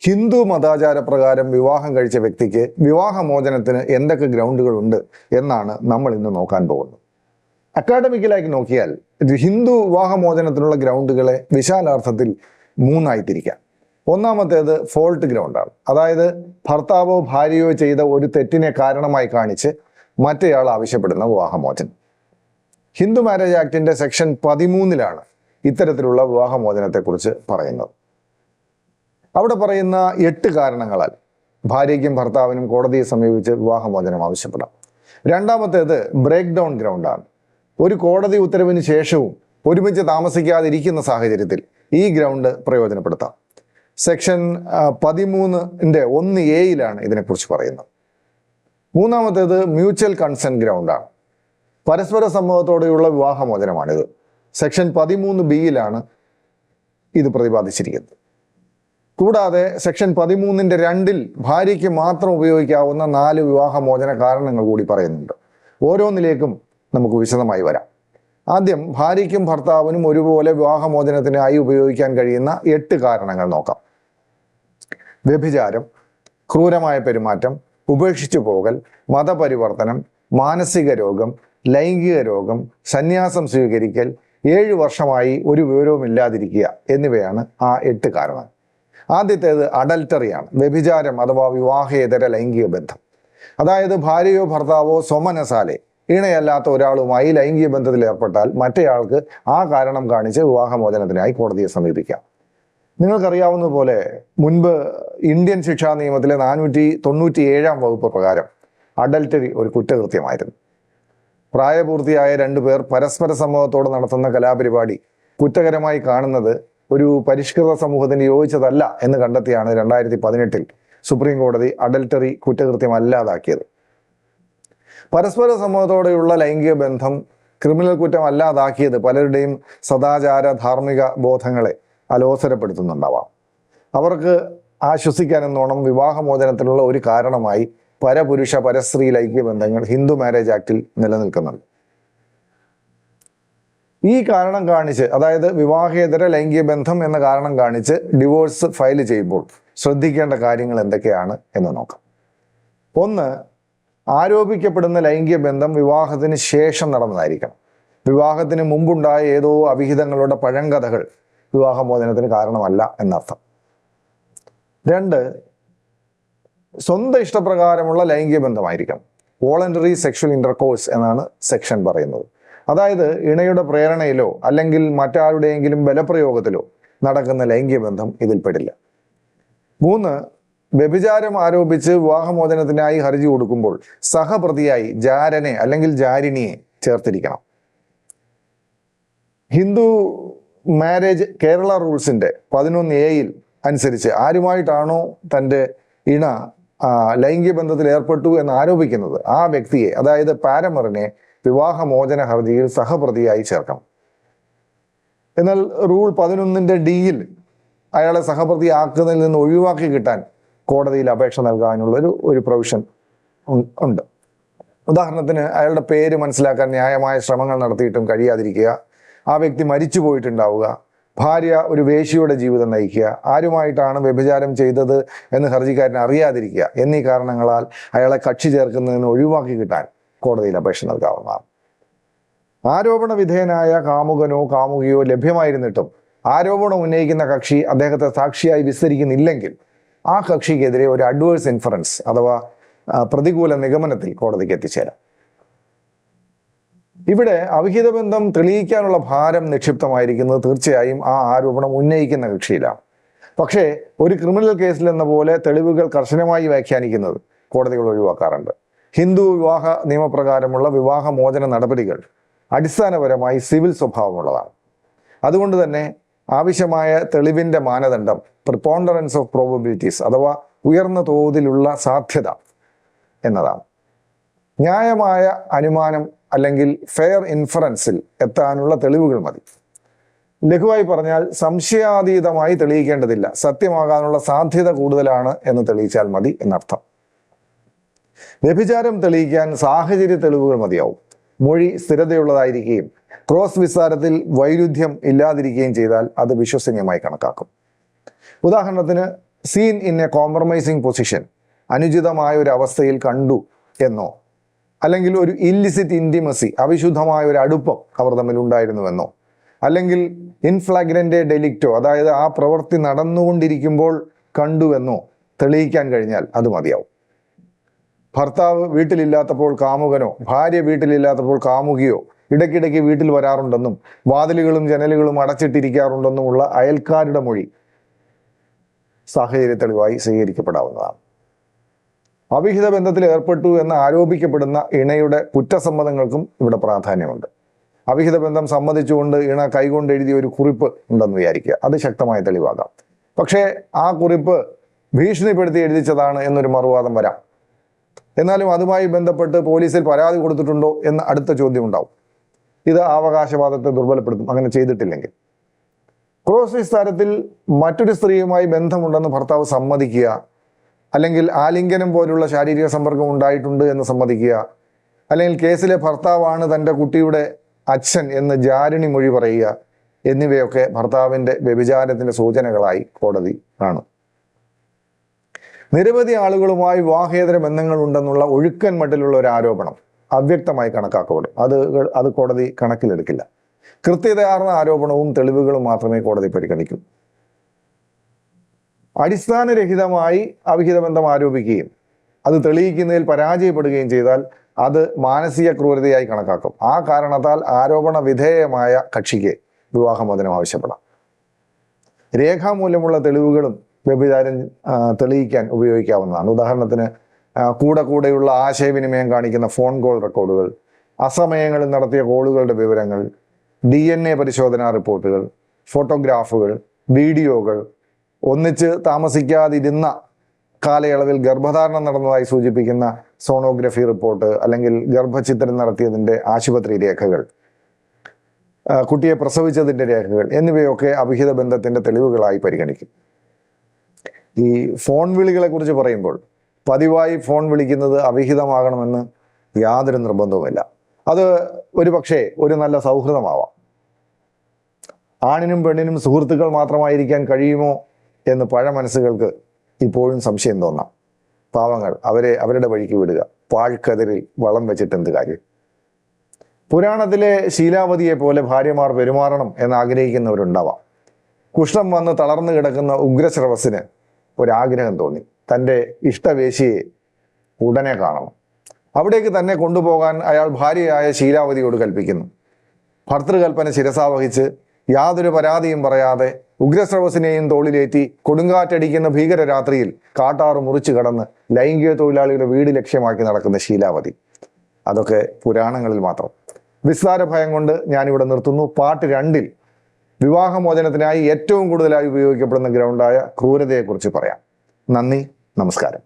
ഹിന്ദു മതാചാരപ്രകാരം വിവാഹം കഴിച്ച വ്യക്തിക്ക് വിവാഹമോചനത്തിന് എന്തൊക്കെ ഗ്രൗണ്ടുകളുണ്ട് എന്നാണ് നമ്മൾ ഇന്ന് നോക്കാൻ പോകുന്നത്. അക്കാഡമിക്കലായി നോക്കിയാൽ ഹിന്ദു വിവാഹമോചനത്തിനുള്ള ഗ്രൗണ്ടുകളെ വിശാലാർത്ഥത്തിൽ മൂന്നായി തിരിക്കാം. ഒന്നാമത്തേത് ഫോൾട്ട് ഗ്രൗണ്ടാണ്. അതായത് ഭർത്താവോ ഭാര്യയോ ചെയ്ത ഒരു തെറ്റിനെ കാരണമായി കാണിച്ച് മറ്റേയാൾ ആവശ്യപ്പെടുന്ന വിവാഹമോചനം. ഹിന്ദു മാരേജ് ആക്ടിന്റെ സെക്ഷൻ 13 ഇത്തരത്തിലുള്ള വിവാഹമോചനത്തെക്കുറിച്ച് പറയുന്നത്. അവിടെ പറയുന്ന 8 കാരണങ്ങളാൽ ഭാര്യയ്ക്കും ഭർത്താവിനും കോടതിയെ സമീപിച്ച് വിവാഹമോചനം ആവശ്യപ്പെടാം. രണ്ടാമത്തേത് ബ്രേക്ക് ഡൗൺ ഗ്രൗണ്ടാണ്. ഒരു കോടതി ഉത്തരവിന് ശേഷവും ഒരുമിച്ച് താമസിക്കാതിരിക്കുന്ന സാഹചര്യത്തിൽ ഈ ഗ്രൗണ്ട് പ്രയോജനപ്പെടുത്താം. സെക്ഷൻ 13-ന്റെ 1A ഇതിനെക്കുറിച്ച് പറയുന്നത്. മൂന്നാമത്തേത് മ്യൂച്വൽ കൺസെന്റ് ഗ്രൗണ്ടാണ്. പരസ്പര സമ്മതത്തോടെയുള്ള വിവാഹമോചനമാണിത്. സെക്ഷൻ 13B ഇത് പ്രതിപാദിച്ചിരിക്കുന്നത്. കൂടാതെ സെക്ഷൻ 13-ന്റെ 2 ഭാര്യയ്ക്ക് മാത്രം ഉപയോഗിക്കാവുന്ന 4 വിവാഹമോചന കാരണങ്ങൾ കൂടി പറയുന്നുണ്ട്. ഓരോന്നിലേക്കും നമുക്ക് വിശദമായി വരാം. ആദ്യം ഭാര്യയ്ക്കും ഭർത്താവിനും ഒരുപോലെ വിവാഹമോചനത്തിനായി ഉപയോഗിക്കാൻ കഴിയുന്ന 8 കാരണങ്ങൾ നോക്കാം. വ്യഭിചാരം, ക്രൂരമായ പെരുമാറ്റം, ഉപേക്ഷിച്ചു പോകൽ, മതപരിവർത്തനം, മാനസിക രോഗം, ലൈംഗിക രോഗം, സന്യാസം സ്വീകരിക്കൽ, 7 വർഷമായി ഒരു വിവരവുമില്ലാതിരിക്കുക എന്നിവയാണ് ആ 8 കാരണങ്ങൾ. ആദ്യത്തേത് അഡൽട്ടറിയാണ്. വ്യഭിചാരം അഥവാ വിവാഹേതര ലൈംഗിക ബന്ധം. അതായത് ഭാര്യയോ ഭർത്താവോ സ്വമനസാലെ ഇണയല്ലാത്ത ഒരാളുമായി ലൈംഗിക ബന്ധത്തിൽ ഏർപ്പെട്ടാൽ മറ്റേയാൾക്ക് ആ കാരണം കാണിച്ച് വിവാഹമോചനത്തിനായി കോടതിയെ സമീപിക്കാം. നിങ്ങൾക്കറിയാവുന്ന പോലെ മുൻപ് ഇന്ത്യൻ ശിക്ഷാ നിയമത്തിലെ 497 വകുപ്പ് പ്രകാരം അഡൽട്ടറി ഒരു കുറ്റകൃത്യമായിരുന്നു. പ്രായപൂർത്തിയായ 2 പേർ പരസ്പര സമ്മതത്തോടെ നടത്തുന്ന കലാപരിപാടി കുറ്റകരമായി കാണുന്നത് ഒരു പരിഷ്കൃത സമൂഹത്തിന് യോജിച്ചതല്ല എന്ന് കണ്ടെത്തിയാണ് 2018 സുപ്രീം കോടതി അഡൽട്ടറി കുറ്റകൃത്യമല്ലാതാക്കിയത്. പരസ്പര സമ്മതത്തോടെയുള്ള ലൈംഗിക ബന്ധം ക്രിമിനൽ കുറ്റം അല്ലാതാക്കിയത് പലരുടെയും സദാചാര ധാർമ്മിക ബോധങ്ങളെ അലോസരപ്പെടുത്തുന്നുണ്ടാവാം. അവർക്ക് ആശ്വസിക്കാനെന്നോണം വിവാഹമോചനത്തിനുള്ള ഒരു കാരണമായി പരപുരുഷ പരസ്ത്രീ ലൈംഗിക ബന്ധങ്ങൾ ഹിന്ദു മാരേജ് ആക്ടിൽ നിലനിൽക്കുന്നുണ്ട്. ഈ കാരണം കാണിച്ച്, അതായത് വിവാഹേതര ലൈംഗിക ബന്ധം എന്ന കാരണം കാണിച്ച് ഡിവോഴ്സ് ഫയൽ ചെയ്യുമ്പോൾ ശ്രദ്ധിക്കേണ്ട കാര്യങ്ങൾ എന്തൊക്കെയാണ് എന്ന് നോക്കാം. 1. ആരോപിക്കപ്പെടുന്ന ലൈംഗിക ബന്ധം വിവാഹത്തിന് ശേഷം നടന്നതായിരിക്കണം. വിവാഹത്തിന് മുമ്പുണ്ടായ ഏതോ അവിഹിതങ്ങളുടെ പഴങ്കഥകൾ വിവാഹമോചനത്തിന് കാരണമല്ല എന്നർത്ഥം. 2. സ്വന്തം ഇഷ്ടപ്രകാരമുള്ള ലൈംഗിക ബന്ധമായിരിക്കണം. വോളണ്ടറി സെക്ഷൽ ഇന്റർകോഴ്സ് എന്നാണ് സെക്ഷൻ പറയുന്നത്. അതായത് ഇണയുടെ പ്രേരണയിലോ അല്ലെങ്കിൽ മറ്റാരുടെയെങ്കിലും ബലപ്രയോഗത്തിലോ നടക്കുന്ന ലൈംഗിക ബന്ധം ഇതിൽപ്പെടില്ല. 3. വ്യഭിചാരം ആരോപിച്ച് വിവാഹമോചനത്തിനായി ഹർജി കൊടുക്കുമ്പോൾ സഹപ്രതിയായി ജാരനെ അല്ലെങ്കിൽ ജാരിണിയെ ചേർത്തിരിക്കണം. ഹിന്ദു മാരേജ് കേരള റൂൾസിന്റെ 11A അനുസരിച്ച് ആരുമായിട്ടാണോ തൻ്റെ ഇണ ലൈംഗിക ബന്ധത്തിൽ ഏർപ്പെട്ടു എന്ന് ആരോപിക്കുന്നത് ആ വ്യക്തിയെ, അതായത് പാരമറിനെ വിവാഹമോചന ഹർജിയിൽ സഹപ്രതിയായി ചേർക്കണം. എന്നാൽ റൂൾ 11-ന്റെ D അയാളെ സഹപ്രതിയാക്കുന്നതിൽ നിന്ന് ഒഴിവാക്കി കിട്ടാൻ കോടതിയിൽ അപേക്ഷ നൽകാനുള്ള ഒരു പ്രൊവിഷൻ ഉണ്ട്. ഉദാഹരണത്തിന് അയാളുടെ പേര് മനസ്സിലാക്കാൻ ന്യായമായ ശ്രമങ്ങൾ നടത്തിയിട്ടും കഴിയാതിരിക്കുക, ആ വ്യക്തി മരിച്ചു പോയിട്ടുണ്ടാവുക, ഭാര്യ ഒരു വേശ്യയുടെ ജീവിതം നയിക്കുക, ആരുമായിട്ടാണ് വ്യഭിചാരം ചെയ്തത് എന്ന് ഹർജിക്കാരന് അറിയാതിരിക്കുക എന്നീ കാരണങ്ങളാൽ അയാളെ കക്ഷി ചേർക്കുന്നതിന് ഒഴിവാക്കി കിട്ടാൻ കോടതിയിൽ അപേക്ഷ നൽകാവുന്നതാണ്. ആരോപണ വിധേയനായ കാമുകനോ കാമുകിയോ ലഭ്യമായിരുന്നിട്ടും ആരോപണം ഉന്നയിക്കുന്ന കക്ഷി അദ്ദേഹത്തെ സാക്ഷിയായി വിസ്തരിക്കുന്നില്ലെങ്കിൽ ആ കക്ഷിക്കെതിരെ ഒരു അഡ്വേഴ്സ് ഇൻഫറൻസ് അഥവാ പ്രതികൂല നിഗമനത്തിൽ കോടതിക്ക് എത്തിച്ചേരാം. ഇവിടെ അവിഹിത ബന്ധം തെളിയിക്കാനുള്ള ഭാരം നിക്ഷിപ്തമായിരിക്കുന്നത് തീർച്ചയായും ആ ആരോപണം ഉന്നയിക്കുന്ന കക്ഷിയിലാണ്. പക്ഷേ ഒരു ക്രിമിനൽ കേസിൽ എന്ന പോലെ തെളിവുകൾ കർശനമായി വ്യാഖ്യാനിക്കുന്നത് കോടതികൾ ഒഴിവാക്കാറുണ്ട്. ഹിന്ദു വിവാഹ നിയമപ്രകാരമുള്ള വിവാഹമോചന നടപടികൾ അടിസ്ഥാനപരമായി സിവിൽ സ്വഭാവമുള്ളതാണ്. അതുകൊണ്ട് തന്നെ ആവശ്യമായ തെളിവിന്റെ മാനദണ്ഡം പ്രിപ്പോണ്ടറൻസ് ഓഫ് പ്രോബബിലിറ്റീസ് അഥവാ ഉയർന്ന തോതിലുള്ള സാധ്യത എന്നതാണ്. ന്യായമായ അനുമാനം അല്ലെങ്കിൽ ഫെയർ ഇൻഫറൻസിൽ എത്താനുള്ള തെളിവുകൾ മതി. ലഘുവായി പറഞ്ഞാൽ സംശയാതീതമായി തെളിയിക്കേണ്ടതില്ല, സത്യമാകാനുള്ള സാധ്യത കൂടുതലാണ് എന്ന് തെളിയിച്ചാൽ മതി എന്നർത്ഥം. വ്യഭിചാരം തെളിയിക്കാൻ സാഹചര്യ തെളിവുകൾ മതിയാവും. മൊഴി സ്ഥിരതയുള്ളതായിരിക്കുകയും ക്രോസ് വിസ്താരത്തിൽ വൈരുദ്ധ്യം ഇല്ലാതിരിക്കുകയും ചെയ്താൽ അത് വിശ്വസനീയമായി കണക്കാക്കും. ഉദാഹരണത്തിന് scene in A compromising position, അനുചിതമായ ഒരു അവസ്ഥയിൽ കണ്ടു എന്നോ, അല്ലെങ്കിൽ ഒരു ഇല്ലിസിറ്റ് ഇൻറ്റിമസി, അവിശുദ്ധമായ ഒരു അടുപ്പം അവർ തമ്മിൽ ഉണ്ടായിരുന്നുവെന്നോ, അല്ലെങ്കിൽ ഇൻഫ്ലാഗ്രന്റ് ഡെലിക്റ്റോ, അതായത് ആ പ്രവൃത്തി നടന്നുകൊണ്ടിരിക്കുമ്പോൾ കണ്ടുവെന്നോ തെളിയിക്കാൻ കഴിഞ്ഞാൽ അത് മതിയാവും. ഭർത്താവ് വീട്ടിലില്ലാത്തപ്പോൾ കാമുകനോ ഭാര്യ വീട്ടിലില്ലാത്തപ്പോൾ കാമുകിയോ ഇടയ്ക്കിടയ്ക്ക് വീട്ടിൽ വരാറുണ്ടെന്നും വാതിലുകളും ജനലുകളും അടച്ചിട്ടിരിക്കാറുണ്ടെന്നുമുള്ള അയൽക്കാരുടെ മൊഴി സാഹചര്യ തെളിവായി സ്വീകരിക്കപ്പെടാവുന്നതാണ്. അവിഹിത ബന്ധത്തിൽ ഏർപ്പെട്ടു എന്ന് ആരോപിക്കപ്പെടുന്ന ഇണയുടെ കുറ്റസമ്മതങ്ങൾക്കും ഇവിടെ പ്രാധാന്യമുണ്ട്. അവിഹിത ബന്ധം സമ്മതിച്ചുകൊണ്ട് ഇണ കൈകൊണ്ട് എഴുതിയ ഒരു കുറിപ്പ് ഉണ്ടെന്ന് വിചാരിക്കുക, അത് ശക്തമായ തെളിവാകാം. പക്ഷേ ആ കുറിപ്പ് ഭീഷണിപ്പെടുത്തി എഴുതിച്ചതാണ് എന്നൊരു മറുവാദം വരാം. എന്നാലും അതുമായി ബന്ധപ്പെട്ട് പോലീസിൽ പരാതി കൊടുത്തിട്ടുണ്ടോ എന്ന അടുത്ത ചോദ്യം ഉണ്ടാവും. ഇത് അവകാശവാദത്തെ ദുർബലപ്പെടുത്തും അങ്ങനെ ചെയ്തിട്ടില്ലെങ്കിൽ. ക്രോസ് വിസ്താരത്തിൽ മറ്റൊരു സ്ത്രീയുമായി ബന്ധമുണ്ടെന്ന് ഭർത്താവ് സമ്മതിക്കുക, അല്ലെങ്കിൽ ആലിംഗനം പോലുള്ള ശാരീരിക സമ്പർക്കം ഉണ്ടായിട്ടുണ്ട് എന്ന് സമ്മതിക്കുക, അല്ലെങ്കിൽ കേസിലെ ഭർത്താവാണ് തൻ്റെ കുട്ടിയുടെ അച്ഛൻ എന്ന് ജാരിണി മൊഴി പറയുക എന്നിവയൊക്കെ ഭർത്താവിൻ്റെ വ്യഭിചാരത്തിൻ്റെ സൂചനകളായി കോടതി കാണും. നിരവധി ആളുകളുമായി വിവാഹേതര ബന്ധങ്ങളുണ്ടെന്നുള്ള ഒഴുക്കൻ മട്ടിലുള്ള ഒരു ആരോപണം അവ്യക്തമായി കണക്കാക്കപ്പെടും. അത് കോടതി കണക്കിലെടുക്കില്ല. കൃത്യതയാർന്ന ആരോപണവും തെളിവുകളും മാത്രമേ കോടതി പരിഗണിക്കൂ. അടിസ്ഥാനരഹിതമായി അവിഹിത ബന്ധം ആരോപിക്കുകയും അത് തെളിയിക്കുന്നതിൽ പരാജയപ്പെടുകയും ചെയ്താൽ അത് മാനസിക ക്രൂരതയായി കണക്കാക്കും. ആ കാരണത്താൽ ആരോപണ വിധേയമായ കക്ഷിക്ക് വിവാഹമോചനം ആവശ്യപ്പെടാം. രേഖാമൂലമുള്ള തെളിവുകളും വ്യഭിചാരം തെളിയിക്കാൻ ഉപയോഗിക്കാവുന്നതാണ്. ഉദാഹരണത്തിന് കൂടെയുള്ള ആശയവിനിമയം കാണിക്കുന്ന ഫോൺ കോൾ റെക്കോർഡുകൾ, അസമയങ്ങളിൽ നടത്തിയ കോളുകളുടെ വിവരങ്ങൾ, DNA പരിശോധനാ റിപ്പോർട്ടുകൾ, ഫോട്ടോഗ്രാഫുകൾ, വീഡിയോകൾ, ഒന്നിച്ച് താമസിക്കാതിരുന്ന കാലയളവിൽ ഗർഭധാരണം നടന്നതായി സൂചിപ്പിക്കുന്ന സോണോഗ്രഫി റിപ്പോർട്ട്, അല്ലെങ്കിൽ ഗർഭഛിദ്രം നടത്തിയതിൻ്റെ ആശുപത്രി രേഖകൾ, കുട്ടിയെ പ്രസവിച്ചതിൻ്റെ രേഖകൾ എന്നിവയൊക്കെ അവിഹിത ബന്ധത്തിൻ്റെ തെളിവുകളായി പരിഗണിക്കും. ഈ ഫോൺ വിളികളെ കുറിച്ച് പറയുമ്പോൾ പതിവായി ഫോൺ വിളിക്കുന്നത് അവിഹിതമാകണമെന്ന് യാതൊരു നിർബന്ധവുമില്ല. അത് ഒരു പക്ഷേ ഒരു നല്ല സൗഹൃദമാവാം. ആണിനും പെണ്ണിനും സുഹൃത്തുക്കൾ മാത്രമായിരിക്കാൻ കഴിയുമോ എന്ന് പഴമനസ്സുകൾക്ക് ഇപ്പോഴും സംശയം തോന്നാം. പാവങ്ങൾ, അവരുടെ വഴിക്ക് വിടുക. പാഴ്ക്കതിരിൽ വളം വെച്ചിട്ട് എന്ത് കാര്യം? പുരാണത്തിലെ ശീലാവതിയെ പോലെ ഭാര്യമാർ പെരുമാറണം എന്ന് ആഗ്രഹിക്കുന്നവരുണ്ടാവാം. കുഷ്ഠം വന്ന് തളർന്നു കിടക്കുന്ന ഉഗ്രശ്രവസിന് ഒരാഗ്രഹം തോന്നി, തൻ്റെ ഇഷ്ടവേശിയെ ഉടനെ കാണണം. അവിടേക്ക് തന്നെ കൊണ്ടുപോകാൻ അയാൾ ഭാര്യയായ ശീലാവതിയോട് കൽപ്പിക്കുന്നു. ഭർതൃകൽപ്പന ശിരസാവഹിച്ച് യാതൊരു പരാതിയും പറയാതെ ഉഗ്രശ്രവസിനെയും തോളിലേറ്റി കൊടുങ്കാറ്റടിക്കുന്ന ഭീകര രാത്രിയിൽ കാട്ടാറ് മുറിച്ചു കടന്ന് ലൈംഗിക തൊഴിലാളിയുടെ വീട് ലക്ഷ്യമാക്കി നടക്കുന്ന ശീലാവതി. അതൊക്കെ പുരാണങ്ങളിൽ മാത്രം. വിസ്താര ഭയം കൊണ്ട് ഞാനിവിടെ നിർത്തുന്നു. പാർട്ട് 2 വിവാഹമോചനത്തിനായി ഏറ്റവും കൂടുതലായി ഉപയോഗിക്കപ്പെടുന്ന ഗ്രൗണ്ടായ ക്രൂരതയെക്കുറിച്ച് പറയാം. നന്ദി, നമസ്കാരം.